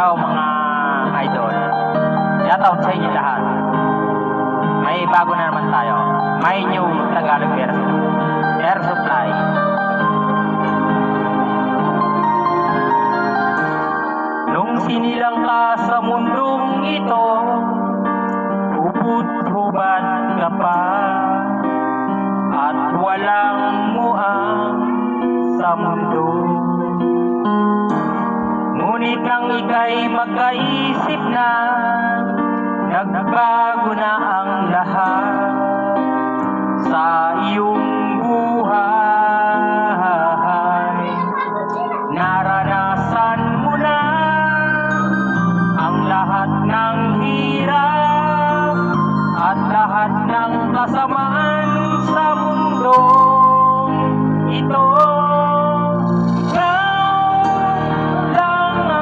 Hello mga idol. Shoutout sa inyo lahat. May bago na naman tayo. May new Tagalog version. Air Supply. Nung sinilang ka sa mundong ito, hubad ka pa, at walang muang sa mundo. Ngunit nang ika'y magkaisip na, nagbago na ang lahat sa iyong